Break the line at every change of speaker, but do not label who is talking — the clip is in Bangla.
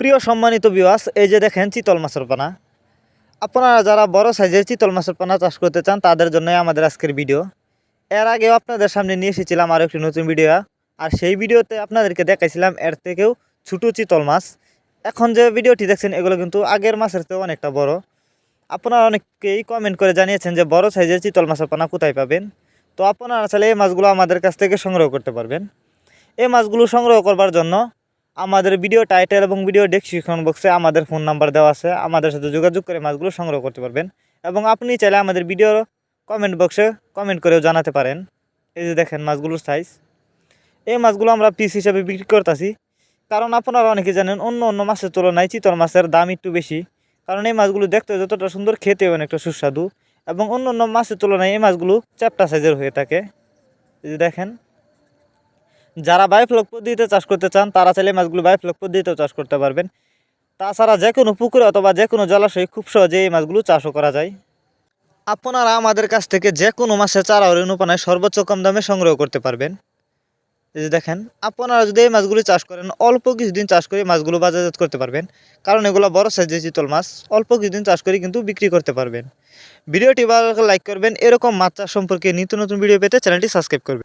প্রিয় সম্মানিত ভিউয়ার্স, এই যে দেখেন চিতল মাছের পোনা। আপনারা যারা বড় সাইজের চিতল মাছের পোনা চাষ করতে চান তাদের জন্যই আমাদের আজকের ভিডিও। এর আগেও আপনাদের সামনে নিয়ে এসেছিলাম আরও একটি নতুন ভিডিও, আর সেই ভিডিওতে আপনাদেরকে দেখাইছিলাম এর থেকেও ছোটো চিতল মাছ। এখন যে ভিডিওটি দেখছেন এগুলো কিন্তু আগের মাছের চেয়েও অনেকটা বড়। আপনারা অনেকেই কমেন্ট করে জানিয়েছেন যে বড় সাইজের চিতল মাছের পোনা কোথায় পাবেন। তো আপনারা চাইলে এই মাছগুলো আমাদের কাছ থেকে সংগ্রহ করতে পারবেন। এই মাছগুলো সংগ্রহ করবার জন্য আমাদের ভিডিও টাইটেল এবং ভিডিও ডেসক্রিপশন বক্সে আমাদের ফোন নাম্বার দেওয়া আছে। আমাদের সাথে যোগাযোগ করে মাছগুলো সংগ্রহ করতে পারবেন এবং আপনি চাইলে আমাদের ভিডিওর কমেন্ট বক্সে কমেন্ট করেও জানাতে পারেন। এই যে দেখেন মাছগুলোর সাইজ। এই মাছগুলো আমরা পিস হিসাবে বিক্রি করতেছি, কারণ আপনারা অনেকে জানেন অন্য অন্য মাছের তুলনায় চিতল মাছের দাম একটু বেশি। কারণ এই মাছগুলো দেখতে যতটা সুন্দর, খেতে অনেকটা সুস্বাদু, এবং অন্য অন্য মাছের তুলনায় এই মাছগুলো চ্যাপ্টা সাইজের হয়ে থাকে। এই যে দেখেন, যারা বায়োফ্লক পদ্ধতিতে চাষ করতে চান তারা চাইলে মাছগুলো বায়োফ্লক পদ্ধতিতেও চাষ করতে পারবেন। তাছাড়া যে কোনো পুকুরে অথবা যে কোনো জলাশয়ে খুব সহজে এই মাছগুলো চাষও করা যায়। আপনারা আমাদের কাছ থেকে যে কোনো মাছের চারা ও ঋণোপনায় সর্বোচ্চ কম দামে সংগ্রহ করতে পারবেন। এই যে দেখেন, আপনারা যদি এই মাছগুলি চাষ করেন অল্প কিছুদিন চাষ করে মাছগুলো বাজারজাত করতে পারবেন, কারণ এগুলো বড় সাইজের চিতল মাছ। অল্প কিছুদিন চাষ করে কিন্তু বিক্রি করতে পারবেন। ভিডিওটি ভালো লাগলে লাইক করবেন। এরকম মাছ চাষ সম্পর্কে নিত্য নতুন ভিডিও পেতে চ্যানেলটি সাবস্ক্রাইব করবেন।